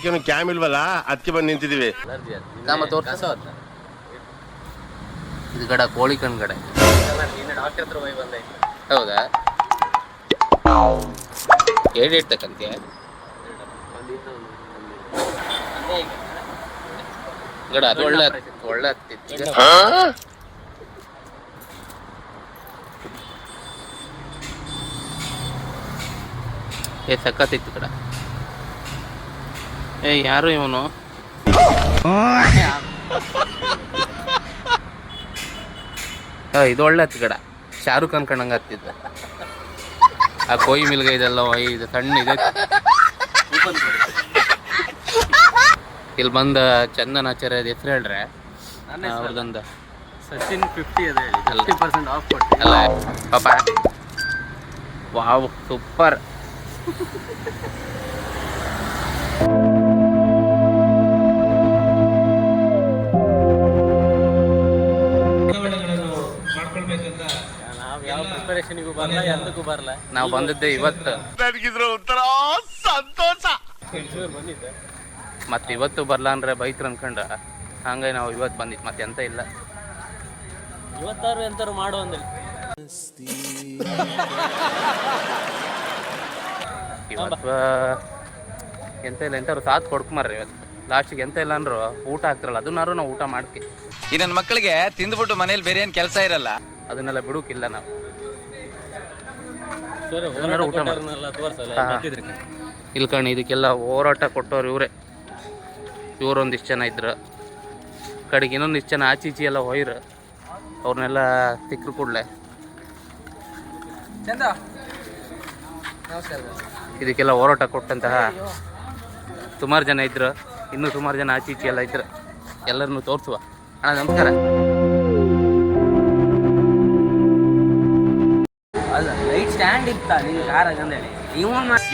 ನೋಡೋಕೆ ಕ್ಯಾಮ್ ಇಲ್ವಲ್ಲ, ಅದಕ್ಕೆ ಬಂದು ನಿಂತಿದೀವಿ. ಇದು ಗಡ ಕೋಳಿ ಕಣ್ಗಡೆ. ಹೌದಾ? ಏಡ್ ಇಡ್ತಕ್ಕಂತೆ ಗಡ. ಅದು ಒಳ್ಳೆ ಒಳ್ಳೆ ಹತ್ತಿತ್ತು. ಸಕ್ಕತ್ತಿತ್ತು ಕಡ. ಯಾರು ಇವನು? ಇದು ಒಳ್ಳೆ ಹತ್ತು ಕಡ. ಶಾರುಖ್ ಖಾನ್ ಕಣ್ಣಂಗೆ ಹತ್ತಿದ್ದ. ಆ ಕೊಯ್ ಮಿಲ್ಗ ಇದೆಲ್ಲ ಇದು ಸಣ್ಣ ಇದೆ. ಇಲ್ಲಿ ಬಂದ ಚಂದನಾಚಾರ್ಯ ಹೆಸರು ಹೇಳ್ರೆ ಅವ್ರದೊಂದು ಸಚಿನ್ 50 ಅದೇ 50% ಆಫ್ ಕೊಟ್ಟು ಅಲ್ಲ ಪಾಪ. Wow super. ಯಾವ ಪ್ರಿಪರೇಷನ್ಗೂ ಬರಲ್ಲ, ಎಲ್ಲದಕ್ಕೂ ಬರಲ್ಲ. ನಾವು ಬಂದಿದ್ದೆ ಇವತ್ತು. ನನಗಿದ್ರು ಒಂಥರ ಸಂತೋಷ. ಬಂದಿದ್ದೆ ಮತ್ತೆ ಇವತ್ತು ಬರಲ್ಲ ಅಂದ್ರೆ ಬೈತ್ರ ಅನ್ಕೊಂಡ ಹಂಗಾಗಿ ನಾವು ಇವತ್ತು ಬಂದಿತ್ತು. ಮತ್ತೆ ಎಂತ ಇಲ್ಲ. ಇವತ್ತಾರು ಎಂತಾರು ಮಾಡು ಅಂದ್ರೆ ಇವತ್ತು ಎಂತ ಇಲ್ಲ. ಎಂತಾರು ಸಾಥ್ ಕೊಡ್ಕೊಂಬರ್ರಿ ಇವತ್ತು. ಲಾಸ್ಟಿಗೆ ಎಂತ ಇಲ್ಲ ಅಂದ್ರು ಊಟ ಹಾಕ್ತಾರಲ್ಲ, ಅದನ್ನಾರು ನಾವು ಊಟ ಮಾಡ್ಕಿ. ಈ ನನ್ನ ಮಕ್ಕಳಿಗೆ ತಿಂದ್ಬಿಟ್ಟು ಮನೇಲಿ ಬೇರೆ ಏನು ಕೆಲಸ ಇರಲ್ಲ, ಅದನ್ನೆಲ್ಲ ಬಿಡುಕಿಲ್ಲ ನಾವು. ಊಟ ಇಲ್ಕಣಿ ಇದಕ್ಕೆಲ್ಲ ಹೋರಾಟ ಕೊಟ್ಟವ್ರು ಇವರೇ. ಇವರೊಂದಿಷ್ಟು ಜನ ಇದ್ರು, ಕಡೆಗೆ ಇನ್ನೊಂದಿಷ್ಟು ಜನ ಆಚೀಚಿ ಎಲ್ಲ ಹೋಯ್ರು. ಅವ್ರನ್ನೆಲ್ಲ ಸಿಕ್ಕರು ಕೂಡಲೇ ಇದಕ್ಕೆಲ್ಲ ಹೋರಾಟ ಕೊಟ್ಟಂತಹ ಸುಮಾರು ಜನ ಇದ್ರು. ಇನ್ನೂ ಸುಮಾರು ಜನ ಆಚೀಚಿ ಎಲ್ಲ ಇದ್ರು. ಎಲ್ಲರನ್ನು ತೋರಿಸುವ. ಅಣ್ಣ ನಮಸ್ಕಾರ. ಅಲ್ಲ ಲೈಟ್ ಸ್ಟ್ಯಾಂಡ್ ಇತ್ತ ನಿನ್ ಕಾರ್ ಅಂತೇಳಿ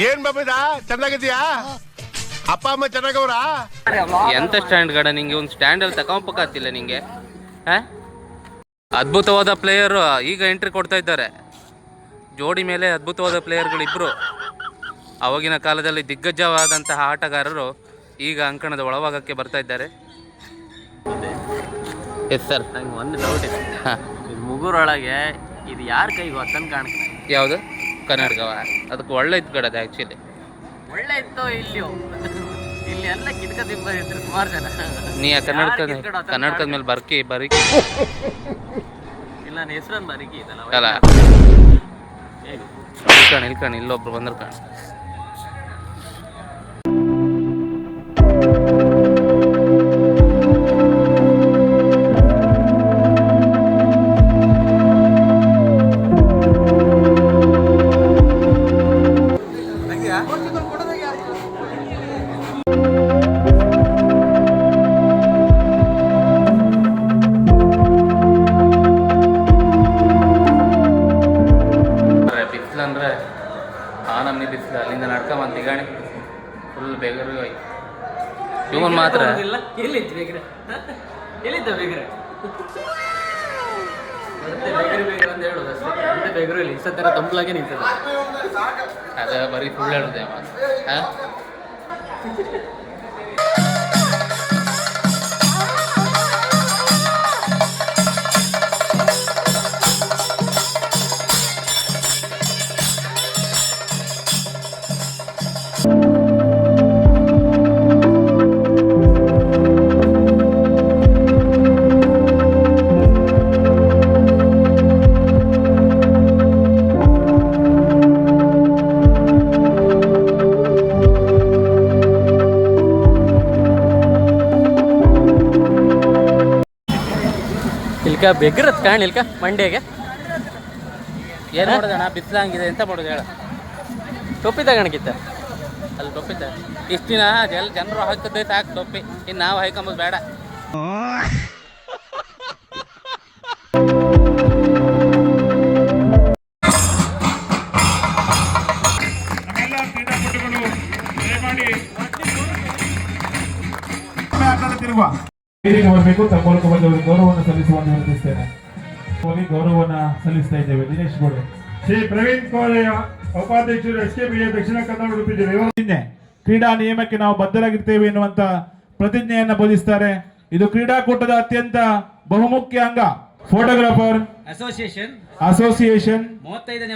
ಏನ್ ಬಾಬಿದಾ, ಚೆನ್ನಾಗಿದ್ಯಾ? ಅಪ್ಪ ಅಮ್ಮ ಚೆನ್ನಾಗವ್ರ? ಎಂತ ಸ್ಟ್ಯಾಂಡ್ ಗಡ? ನಿಂಗೆ ಒಂದು ಸ್ಟ್ಯಾಂಡಲ್ಲಿ ತಗೊಂಬಕ್ಕಾಗ್ತಿಲ್ಲ ನಿಂಗೆ? ಅದ್ಭುತವಾದ ಪ್ಲೇಯರು ಈಗ ಎಂಟ್ರಿ ಕೊಡ್ತಾ ಇದ್ದಾರೆ. ಜೋಡಿ ಮೇಲೆ ಅದ್ಭುತವಾದ ಪ್ಲೇಯರ್ಗಳಿಬ್ರು. ಆವಾಗಿನ ಕಾಲದಲ್ಲಿ ದಿಗ್ಗಜವಾದಂತಹ ಆಟಗಾರರು ಈಗ ಅಂಕಣದ ಒಳಭಾಗಕ್ಕೆ ಬರ್ತಾ ಇದ್ದಾರೆ. Yes sir. ನಂಗೆ ಒಂದು ಡೌಟ್ ಇದೆ. ಇದು ಮುಗುರೊಳಗೆ ಇದು ಯಾರ ಕೈಗೆ ಹೊತ್ತನ್ ಕಾಣ್ತದೆ? ಯಾವುದು? ಕನ್ನಡಗವ? ಅದಕ್ಕೆ ಒಳ್ಳೆ ಇತ್ತು ಕಡೆ. ಅದು ಆ್ಯಕ್ಚುಲಿ ಒಳ್ಳೆ ಇತ್ತು. ಇಲ್ಲಿ ಎಲ್ಲ ಕಿಟಕ ತಿಂಬದಿದ್ರು ಸುಮಾರು ಜನ. ನೀ ಆ ಕನ್ನಡಕದ ಮೇಲೆ ಬರೀ ಇಲ್ಲ, ನನ್ನ ಹೆಸರನ್ನು ಬರೀಕಿ ಇದಲ್ಲ ಅಲ್ಲ. ಇಲ್ಕಣ್ ಇಲ್ಲೊಬ್ರು ಬಂದ್ರು ಕಣ್. ಬಿಸಿಲಂದ್ರೆ ಆ ನಮ್ನಿ ಬಿಸಿಲು. ಅಲ್ಲಿಂದ ನಡ್ಕೊಂಬಂದು ತಿಗಾಣಿ ಫುಲ್ ಬೇಗರು ಇವನ್ ಮಾತ್ರ ಎಲ್ಲಿತ್ತು ಬೇಗ್ರೆ? ಎಲ್ಲಿದ್ದ ಬೇಗ್ರೆ? ಬೇಗ್ರೆ ಅಂತ ಹೇಳೋದು ಅಷ್ಟೇ. ಬೇಗ್ರು ಇಲ್ಲಿ ಇಷ್ಟ ಥರ ತಂಪಲಾಗೆ ನಿಂತದ. ಅದ ಬರೀ ಸುಳ್ಳು ಹೇಳುದೆ ಅವ. ಇಲ್ಕ ಬೆಗ್ರತ್ ಕಾಣಿಲ್ಕ ಮಂಡ್ಯಗೆ ಏನು ಮಾಡೋದಣ್ಣ? ಬಿಸಿಲಂಗಿದೆ, ಎಂತ ಮಾಡೋದು ಹೇಳ? ಟೊಪ್ಪಿ ತಗಣಕ್ಕಿತ್ತ ಅಲ್ಲಿ ಟೊಪ್ಪಿದ್ದ ಇಷ್ಟು ದಿನ ಜನರು ಹಾಕದ್ದೇ ಸಾಕು ಟೊಪ್ಪಿ. ಇನ್ನು ನಾವು ಹಾಕೊಂಬೋದು ಬೇಡ. ಬರಬೇಕು. ತಮ್ಮ ಮೂಲಕ ಬಂದವರಿಗೆ ಗೌರವವನ್ನು ಸಲ್ಲಿಸುವಂತೆ ವಿನಂತಿಸ್ತೇನೆ. ಗೌರವವನ್ನು ಸಲ್ಲಿಸ್ತಾ ಇದ್ದೇವೆ. ದಿನೇಶ್ ಗೋಡೆ, ಶ್ರೀ ಪ್ರವೀಣ್ ಕೋರೆ, ಉಪಾಧ್ಯಕ್ಷರು, SKBA ದಕ್ಷಿಣ ಕನ್ನಡ ಉಡುಪಿ ಜಿಲ್ಲೆ. ಕ್ರೀಡಾ ನಿಯಮಕ್ಕೆ ನಾವು ಬದ್ಧರಾಗಿರ್ತೇವೆ ಎನ್ನುವಂತ ಪ್ರತಿಜ್ಞೆಯನ್ನ ಬೋಧಿಸ್ತಾರೆ. ಇದು ಕ್ರೀಡಾಕೂಟದ ಅತ್ಯಂತ ಬಹುಮುಖ್ಯ ಅಂಗ. ಫೋಟೋಗ್ರಾಫರ್ ಅಸೋಸಿಯೇಷನ್ 35ನೇ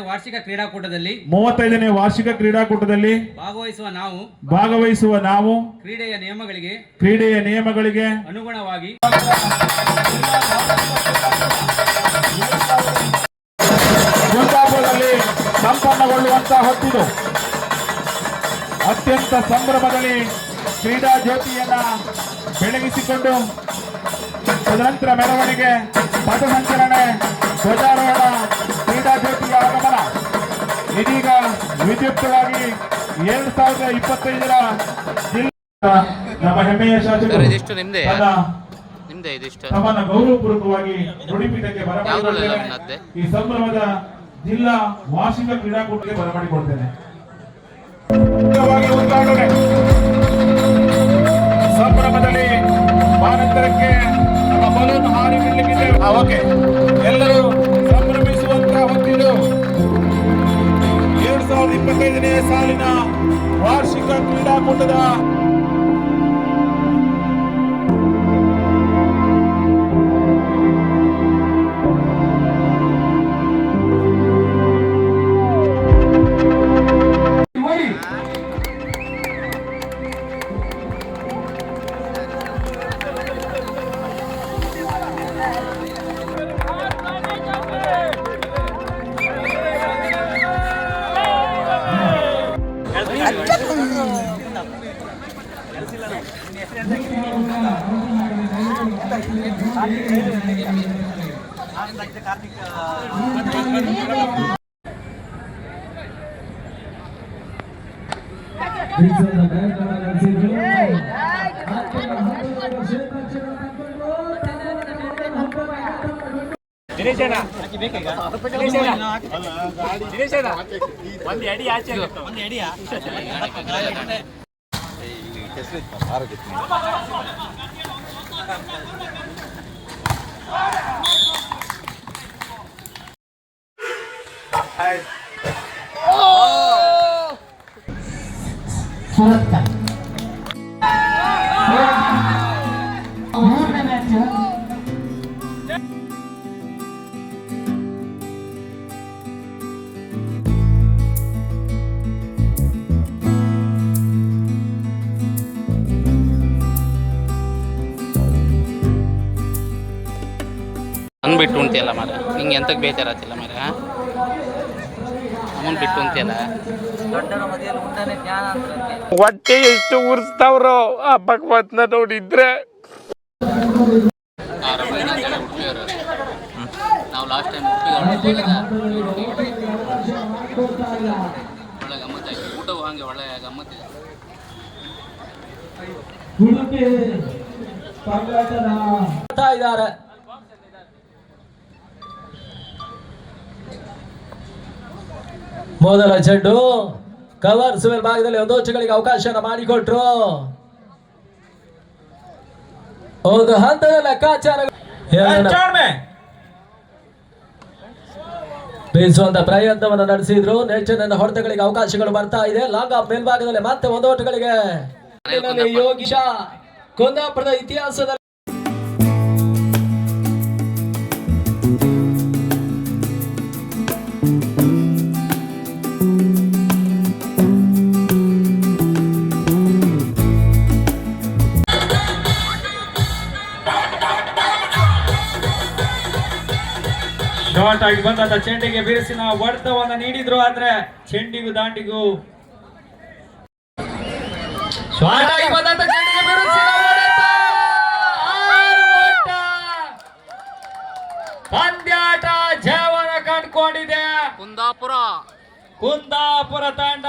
ವಾರ್ಷಿಕ ಕ್ರೀಡಾಕೂಟದಲ್ಲಿ ಭಾಗವಹಿಸುವ ನಾವು ಕ್ರೀಡೆಯ ನಿಯಮಗಳಿಗೆ ಅನುಗುಣವಾಗಿ ಕುಂದಾಪುರದಲ್ಲಿ ಸಂಪನ್ನಗೊಳ್ಳುವಂತಹ ಹೊತ್ತಿದು ಅತ್ಯಂತ ಸಂಭ್ರಮದಲ್ಲಿ ಕ್ರೀಡಾ ಜ್ಯೋತಿಯನ್ನ ಬೆಳಗಿಸಿಕೊಂಡು ತದನಂತರ ಮೆರವಣಿಗೆ, ಪಥಸಂಚಲನೆ, ಧ್ವಜಾರೋಹಣ, ಕ್ರೀಡಾ ಜ್ಯೋತಿಯ ಆಗಮನ. ಇದೀಗ ವಿದ್ಯುಕ್ತವಾಗಿ 2025ರ ನಮ್ಮ ಹೆಮ್ಮೆಯ ಶಾಸಕರು ಇದಿಷ್ಟು ನಿಮ್ದೇ ಇದಿಷ್ಟು ತಮ್ಮನ್ನ ಗೌರವಪೂರ್ವಕವಾಗಿ ನುಡಿಪೀಠಕ್ಕೆ ಬರಮಾಡಿಕೊಳ್ತೇನೆ. ನನ್ನದ್ದೇ. ಈ ಸಂಭ್ರಮದ ಜಿಲ್ಲಾ ವಾರ್ಷಿಕ ಕ್ರೀಡಾಕೂಟಕ್ಕೆ ಬರಮಾಡಿಕೊಳ್ತೇನೆ. ಉದ್ಘಾಟನೆ ಸಂಭ್ರಮದಲ್ಲಿ ಮಾನಂತರಕ್ಕೆ ನಮ್ಮ ಬಲೂನ್ ಹಾರಿ ಬಿಡಲಿಕ್ಕಿದ್ದೇವೆ. ಓಕೆ, ಎಲ್ಲರೂ ಸಂಭ್ರಮಿಸುವಂತಹ ಹೊತ್ತಿದು 2025ನೇ ಸಾಲಿನ ವಾರ್ಷಿಕ ಕ್ರೀಡಾಕೂಟದ ಹಂಗೆ ಬಿಟ್ಟು ಉಂಟಿಯಲ್ಲ ಮರ, ನಿಂಗೆ ಎಂತಕ್ಕೆ ಬೇಜಾರಾತಿಲ್ಲ ಮರ, ಅಮ್ಮನ್ ಬಿಟ್ಟು ಉಂಟಿಯಲ್ಲ. ದೊಡ್ಡರ ಮದುವೆಯಲ್ಲಿ ಮುಂದಾನೆ ಜ್ಞಾನ ಅಂತಂತೆ. ಹೊಟ್ಟೆ ಎಷ್ಟು ಉರ್ಸ್ತಾವ್ರೋ ಆ ಭಗವತ್ನ ನೋಡಿದ್ರೆ. ನಾವು ಲಾಸ್ಟ್ ಟೈಮ್ ಒಳ್ಳೆ ಗಮ್ಮತ್ತಾಯ್ತು. ಊಟವು ಹಂಗೆ ಒಳ್ಳೆ ಗಮ್ಮತ್ತಿದೆ. ಇದ್ದಾರೆ ಮೊದಲ ಚೆಂಡು ಕವರ್ ಸುವೆಲ್ ಭಾಗದಲ್ಲಿ ಒಂದೋಚಗಳಿಗೆ ಅವಕಾಶನ ಮಾಡಿಕೊಟ್ರು. ಒಂದು ಹಂತದ ಲೆಕ್ಕಾಚಾರ ಬೀಸುವಂತ ಪ್ರಯತ್ನವನ್ನು ನಡೆಸಿದ್ರು. ನೆಚ್ಚಿನ ಹೊಡೆತಗಳಿಗೆ ಅವಕಾಶಗಳು ಬರ್ತಾ ಇದೆ. ಲಾಂಗ್ ಆಫ್ ಮೇಲ್ಭಾಗದಲ್ಲಿ ಮತ್ತೆ ಒಂದು ಓಟಗಳಿಗೆ ಯೋಗೀಶ ಕುಂದಾಪುರದ ಇತಿಹಾಸದಲ್ಲಿ ಶಾರ್ಟ್ ಆಗಿ ಬಂದಂತ ಚೆಂಡಿಗೆ ಬಿರುಸಿನ ಹೊಡೆತವನ್ನ ನೀಡಿದ್ರು. ಆದ್ರೆ ಚೆಂಡಿಗೂ ದಾಂಡಿಗೂ ಶಾರ್ಟ್ ಆಗಿ ಬಂದಂತ ಚೆಂಡಿಗೆ ಬಿರುಸಿನ ಹೊಡೆತ. ಪಂದ್ಯಾಟ ಜೀವನ ಕಂಡುಕೊಂಡಿದೆ ಕುಂದಾಪುರ ತಂಡ.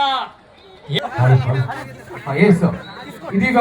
ಇದೀಗ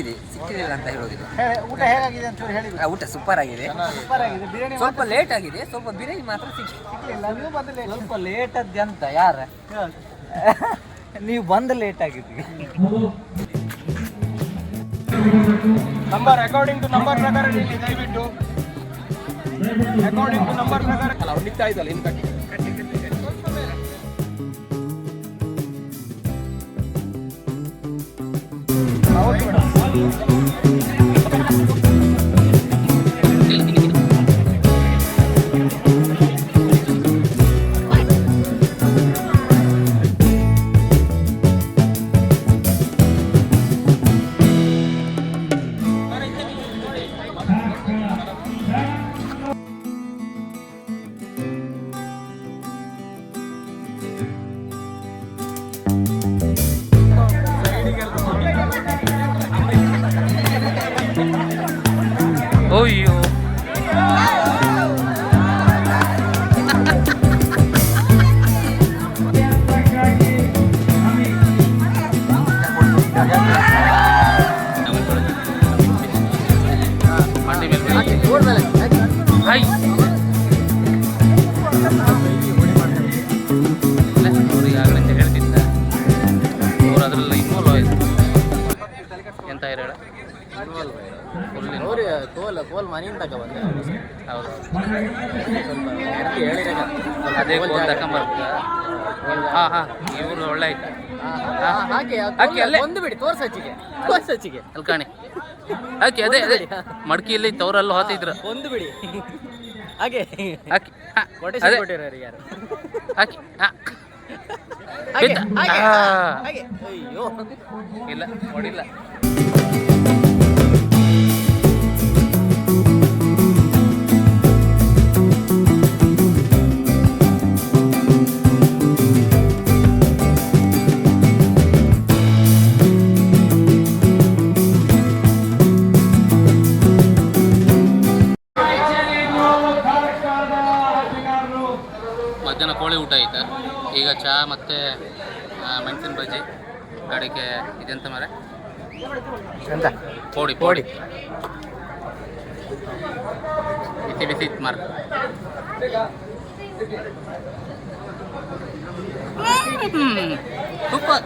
ಸಿಕ್ಕಿದೆ, ಸಿಕ್ಕಿದಿಲ್ಲ ಅಂತ ಹೇಳೋದಿಲ್ಲ. ಊಟ ಹೇಗಾಗಿದೆ ಅಂತ ಹೇಳಿ ಊಟ ಸೂಪರ್ ಆಗಿದೆ. ಸ್ವಲ್ಪ ಲೇಟ್ ಆಗಿದೆ, ಸ್ವಲ್ಪ ಬಿರಿಯಾನಿ ಮಾತ್ರ ಸಿಕ್ಕಿಲ್ಲ. ಸ್ವಲ್ಪ ಲೇಟ್ ಅಂತ ಯಾರ ನೀವು ಬಂದು ಲೇಟ್ ಆಗಿದ್ದೀವಿ. ನಂಬರ್ ಅಕಾರ್ಡಿಂಗ್ ಟು ನಂಬರ್ ಪ್ರಕಾರ ದಯವಿಟ್ಟು ಅಕಾರ್ಡಿಂಗ್ ಟು ನಂಬರ್ ಪ್ರಕಾರ ಅಲ್ಲ ನಿಂತಾ ಇದ್ದಲ್ಲ ಇನ್ನು ಕಟ್ಟಿ ಅಯ್ಯೋ ಮಂಡಿ ಮೇಲೆ ಹಾಯ್ ಅವ್ರಿಗೆ ಆಗಲೇ ಹೇಳ್ತಿದ್ದ ಅವ್ರು ಅದರಲ್ಲಿ ಇನ್ವಾಲ್ವ್ ಆಯ್ತು. ಎಂತ ಹೇಳ ಕೋಲ್ ಮನೆಯಿಂದ ತಗ ಬಂದೆ. ಹೌದು ಹೇಳಿದಾಗ ಅದೇ ಕೋಲ್ ತಗೊಂಬರ್ಬೇಕ. ಹಾಂ ಹಾಂ ಇವರು ಒಳ್ಳೆ ಆಯ್ತು. ಹಾಕಿ ಅಲ್ಲೇ ಒಂದು ಬಿಡಿ ತೋರ್ಸಚ್ಚಿಗೆ ಅಲ್ಲಿ ಕಾಣಿ ಹಾಕಿ ಅದೇ ಅದೇ ಮಡ್ಕಿಯಲ್ಲಿ ತವರಲ್ಲೂ ಹೋತಿದ್ರು. ಒಂದು ಬಿಡಿ ಹಾಗೆ ಹಾಕಿ ಕೊಟೇಶನ್ ಕೊಟ್ಟಿರೋರು ಯಾರು ಹಾಕಿ ಹಾಗೆ. ಅಯ್ಯೋ ಇಲ್ಲ ಹೊಡಿಲ್ಲ. ಮಧ್ಯಾಹ್ನ ಕೋಳಿ ಊಟ ಆಯ್ತಾ. ಈಗ ಚಹಾ ಮತ್ತು ಮೆಣಸಿನ ಬಜ್ಜಿ ಕಡೆಗೆ ಇದೆಂತ ಮರ ಎಂತ ಪೋಡಿ ಪೋಡಿ ಬಿಸಿ ಬಿಸಿ ಇತ್ತು ಮರ. ಸೂಪರ್.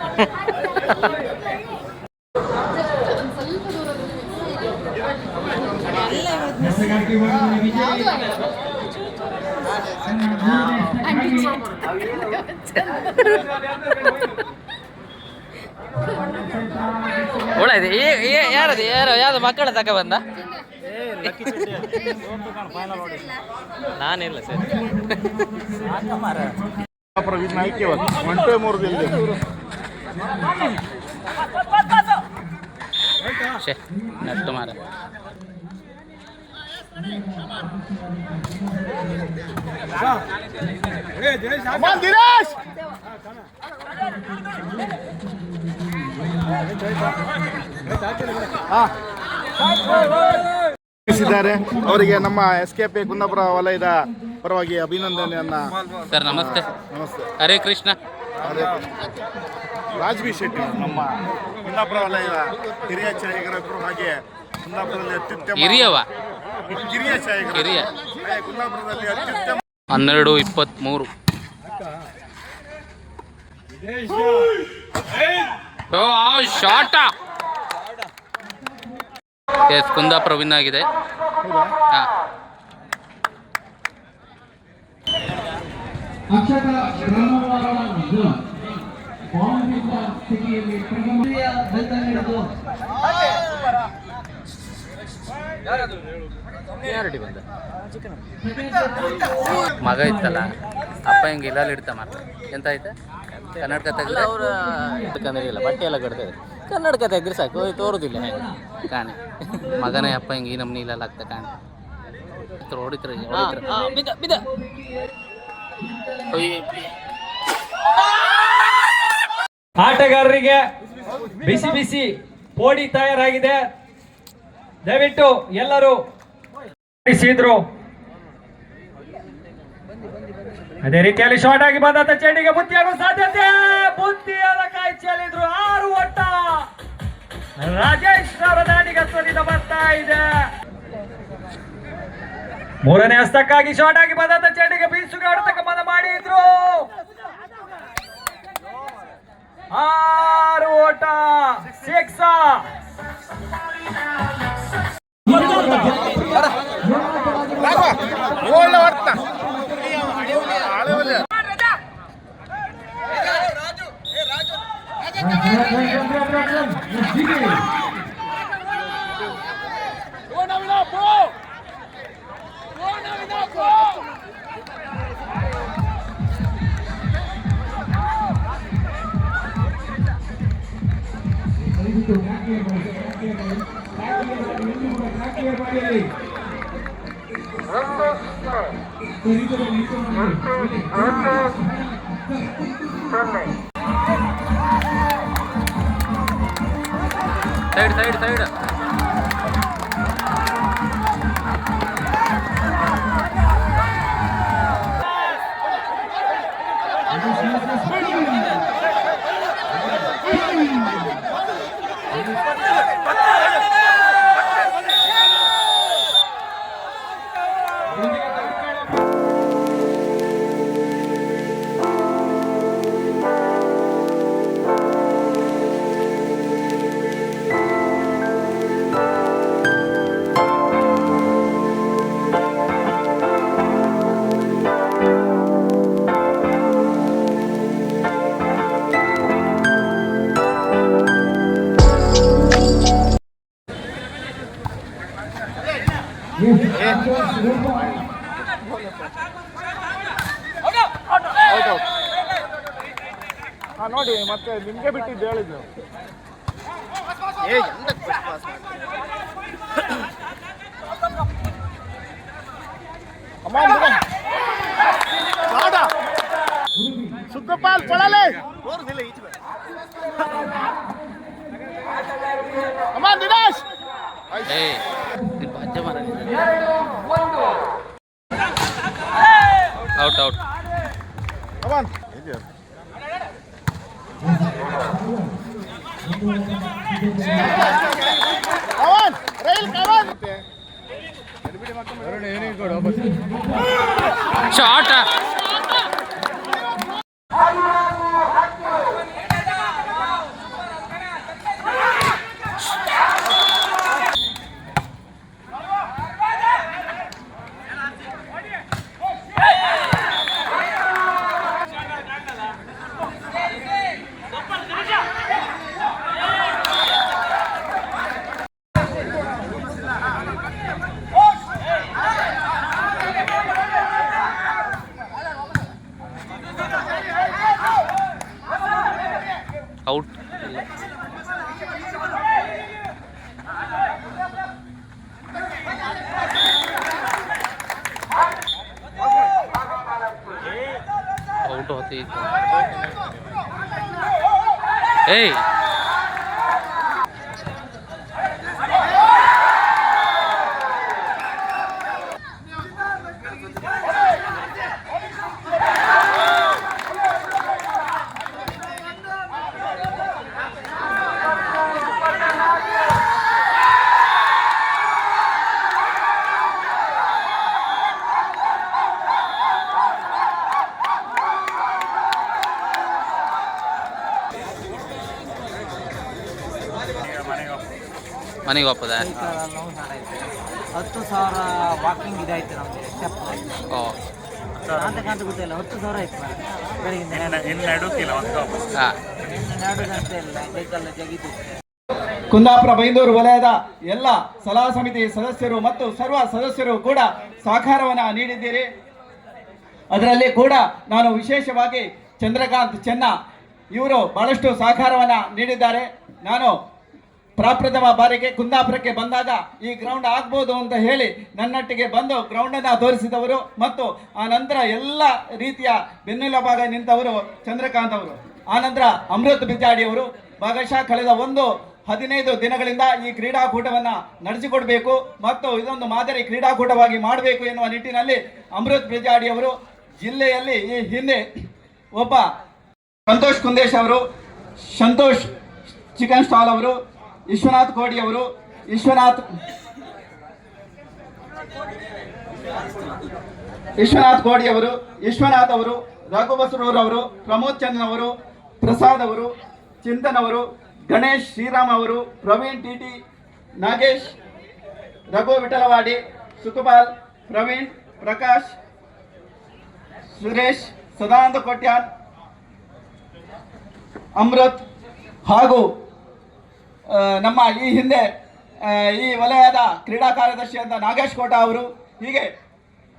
ಒಳ್ಳೆಯದು. ಯಾರದು ಯಾರು ಮಕ್ಕಳ ತಕ ಬಂದ? ನಾನಿಲ್ಲ ಸರ್. ನಟ್ಟು ಮಾರ. ಅವರಿಗೆ ನಮ್ಮ ಎಸ್ಕೆಪಿ ಕುಂದಾಪುರ ವಲಯದ ಪರವಾಗಿ ಅಭಿನಂದನೆಯನ್ನ. ಸರ್ ನಮಸ್ತೆ. ನಮಸ್ತೆ. ಹರೇ ಕೃಷ್ಣ. ರಾಜ್ಬಿ ಶೆಟ್ಟಿ ನಮ್ಮ ಕುಂದಾಪುರ ವಲಯದ ಹಿರಿಯ ಛಾಯಾಗ್ರಾಹಕರು, ಹಾಗೆ ಕುಂದಾಪುರದಲ್ಲಿ ಅತ್ಯುತ್ತಮ ಕಿರಿಯ ಛಾಯಾಗ್ರಾಹಕರು, ಕುಂದಾಪುರದಲ್ಲಿ ಅತ್ಯುತ್ತಮ. 12:23 ಶಾಟ. ಎಸ್ ಕುಂದಾಪುರ ವಿನ್ ಆಗಿದೆ. ಹಾಂ ಮಗ ಇತ್ತಲ್ಲ ಅಪ್ಪ ಹಿಂಗೆ ಇಲ್ಲಲ್ಲಿ ಇಡ್ತಾ ಮಾತ್ರ ಎಂತ ಆಯ್ತಾ ಕನ್ನಡಕ ತೆಗೆದ್ರೆ ಅವರು ಇಲ್ಲ ಬಟ್ಟೆ ಎಲ್ಲ ಕಟ್ತಾರೆ. ಕನ್ನಡಕ ತೆಗ್ದ್ರೆ ಸಾಕು, ತೋರುದಿಲ್ಲ ಕಾಣೆ ಮಗನೇ ಅಪ್ಪ ಹಿಂಗೆ ಈ ನಮ್ನಿ ಇಲ್ಲಲ್ಲ ಆಗ್ತಾ ಕಾಣೆ ಹೊಡಿತ್ರ ಆಟಗಾರರಿಗೆ ಬಿಸಿ ಬಿಸಿ ಪೋಡಿ ತಯಾರಾಗಿದೆ. ದಯವಿಟ್ಟು ಎಲ್ಲರೂ ಇದ್ರು. ಅದೇ ರೀತಿಯಲ್ಲಿ ಶಾರ್ಟ್ ಆಗಿ ಬಂದಂತ ಚೆಂಡಿಗೆ ಬುತ್ತಿಯಾಗುವ ಸಾಧ್ಯತೆ. ಬುತ್ತಿಯಾದ ಕಾಯಿ ಚೆಲ್ಲಿದ್ರು 6 ಒಟ್ಟ ರಾಜೇಶ್ ಅವರ ದಾಂಡಿಗತ್ವದಿಂದ ಬರ್ತಾ ಇದೆ. ಮೂರನೇ ಹಸ್ತಕ್ಕಾಗಿ ಶಾರ್ಟ್ ಆಗಿ ಬಂದಂತ ಚೆಂಡಿಗೆ ಬೀಸುಗೆ ಹೊಡೆತಕ್ಕ ಮನ ಮಾಡಿದ್ರು. 6 ಓಟ 6. ಸೈಡ್ ನೋಡಿ ಮತ್ತೆ ನಿಮ್ಗೆ ಬಿಟ್ಟಿದ್ದು ಹೇಳಿದ್ದು. ಸುಖಪಾಲ್ ಪಳಲೆ ಅಮ್ಮ ದಿನೇಶ್ ಔಟ್ ಕಮಾನ್ ಕಮಾನ್ ರೈಲ್ ಕಮಾನ್ ಶಾರ್ಟ್ ಔಟ್. ಔಟ್ होती ಏಯ್ ಮನೆಗೆ ಹೋಗ್ಬೋದ? 10,000 ವಾಕಿಂಗ್ ಇದಾಯ್ತು ನಮಗೆ ಸ್ಟೆಪ್. ಓ ಕಾಂತ ಗೊತ್ತಿಲ್ಲ 10,000 ಆಯ್ತು ಬೆಳಗಿಂದ. ಹಾಂ 2 ಗಂಟೆ ಇಲ್ಲ ಕೈಕಲ್ಲ ಜಗಿತು. ಕುಂದಾಪುರ ಬೈಂದೂರು ವಲಯದ ಎಲ್ಲ ಸಲಹಾ ಸಮಿತಿ ಸದಸ್ಯರು ಮತ್ತು ಸರ್ವ ಸದಸ್ಯರು ಕೂಡ ಸಹಕಾರವನ್ನು ನೀಡಿದ್ದೀರಿ. ಅದರಲ್ಲಿ ಕೂಡ ನಾನು ವಿಶೇಷವಾಗಿ ಚಂದ್ರಕಾಂತ್ ಚೆನ್ನ ಇವರು ಬಹಳಷ್ಟು ಸಹಕಾರವನ್ನು ನೀಡಿದ್ದಾರೆ. ನಾನು ಪ್ರಪ್ರಥಮ ಬಾರಿಗೆ ಕುಂದಾಪುರಕ್ಕೆ ಬಂದಾಗ ಈ ಗ್ರೌಂಡ್ ಆಗ್ಬೋದು ಅಂತ ಹೇಳಿ ನನ್ನೊಟ್ಟಿಗೆ ಬಂದು ಗ್ರೌಂಡನ್ನು ತೋರಿಸಿದವರು ಮತ್ತು ಆ ನಂತರ ಎಲ್ಲ ರೀತಿಯ ಬೆನ್ನೆಲುಬಾಗಿ ನಿಂತವರು ಚಂದ್ರಕಾಂತ್ ಅವರು. ಆನಂತರ ಅಮೃತ್ ಬಿಜಾಡಿಯವರು ಭಾಗಶಃ ಕಳೆದ 15 ದಿನಗಳಿಂದ ಈ ಕ್ರೀಡಾಕೂಟವನ್ನು ನಡೆಸಿಕೊಡಬೇಕು ಮತ್ತು ಇದೊಂದು ಮಾದರಿ ಕ್ರೀಡಾಕೂಟವಾಗಿ ಮಾಡಬೇಕು ಎನ್ನುವ ನಿಟ್ಟಿನಲ್ಲಿ ಅಮೃತ್ ಬಿಜಾಡಿಯವರು ಜಿಲ್ಲೆಯಲ್ಲಿ ಈ ಹಿಂದೆ ಒಬ್ಬ ಸಂತೋಷ್ ಕುಂದೇಶ್ ಅವರು, ಸಂತೋಷ್ ಚಿಕನ್ ಸ್ಟಾಲ್ ಅವರು, ವಿಶ್ವನಾಥ್ ಕೋಡಿ ಅವರು, ವಿಶ್ವನಾಥ್ ಕೋಡಿ ಅವರು, ವಿಶ್ವನಾಥ್ ಅವರು, ರಘು ಬಸರೂರ್ ಅವರು, ಪ್ರಮೋದ್ ಚಂದ್ರನ್ ಅವರು, ಪ್ರಸಾದ್ ಅವರು, ಚಿಂತನ್ ಅವರು, ಗಣೇಶ್ ಶ್ರೀರಾಮ್ ಅವರು, ಪ್ರವೀಣ್ ಟಿಟಿ, ನಾಗೇಶ್, ರಘು ವಿಠಲವಾಡಿ, ಸುಖಪಾಲ್, ಪ್ರವೀಣ್, ಪ್ರಕಾಶ್, ಸುರೇಶ್, ಸದಾನಂದ ಕೋಟ್ಯಾನ್, ಅಮೃತ್ ಹಾಗೂ ನಮ್ಮ ಈ ಹಿಂದೆ ಈ ವಲಯದ ಕ್ರೀಡಾ ಕಾರ್ಯದರ್ಶಿ ಅಂತ ನಾಗೇಶ್ ಕೋಟ ಅವರು, ಹೀಗೆ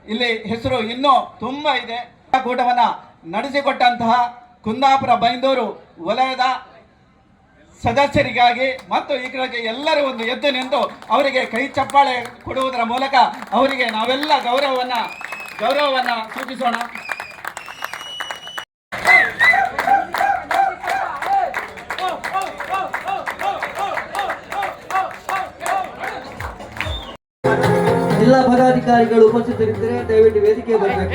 ಇಲ್ಲಿ ಹೆಸರು ಇನ್ನೂ ತುಂಬ ಇದೆ. ಕೂಟವನ್ನು ನಡೆಸಿಕೊಟ್ಟಂತಹ ಕುಂದಾಪುರ ಬೈಂದೂರು ವಲಯದ ಸದಸ್ಯರಿಗಾಗಿ ಮತ್ತು ಈ ಕಡೆಗೆ ಎಲ್ಲರೂ ಒಂದು ಎದ್ದು ನಿಂತು ಅವರಿಗೆ ಕೈ ಚಪ್ಪಾಳೆ ಕೊಡುವುದರ ಮೂಲಕ ಅವರಿಗೆ ನಾವೆಲ್ಲ ಗೌರವವನ್ನು ಸೂಚಿಸೋಣ. ಜಿಲ್ಲಾ ಪದಾಧಿಕಾರಿಗಳು ಉಪಸ್ಥಿತರಿದ್ದರೆ ದಯವಿಟ್ಟು ವೇದಿಕೆ ಬರಬೇಕು.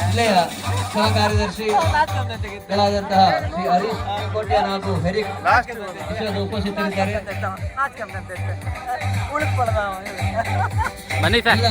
ಜಿಲ್ಲೆಯ ಸಹ ಕಾರ್ಯದರ್ಶಿಗಳಾದಂತಹ ಶ್ರೀ ಹರೀಶ್ ಕೋಟ್ಯಾನ್ ಹಾಗೂ ಹೆರಿಕ್ ಉಪಸ್ಥಿತರಿದ್ದಾರೆ. ಬನ್ನಿ ಸರ್.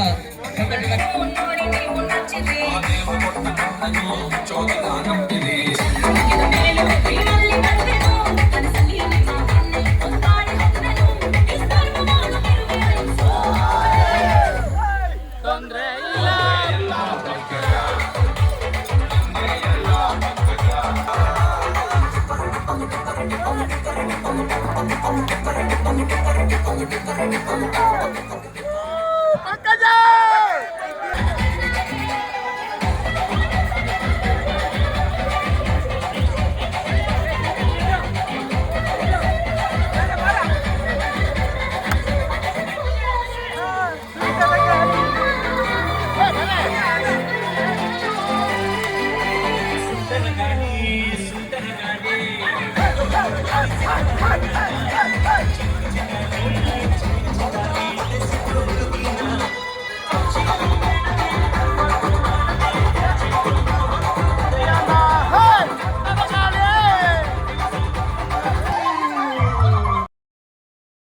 Thank you.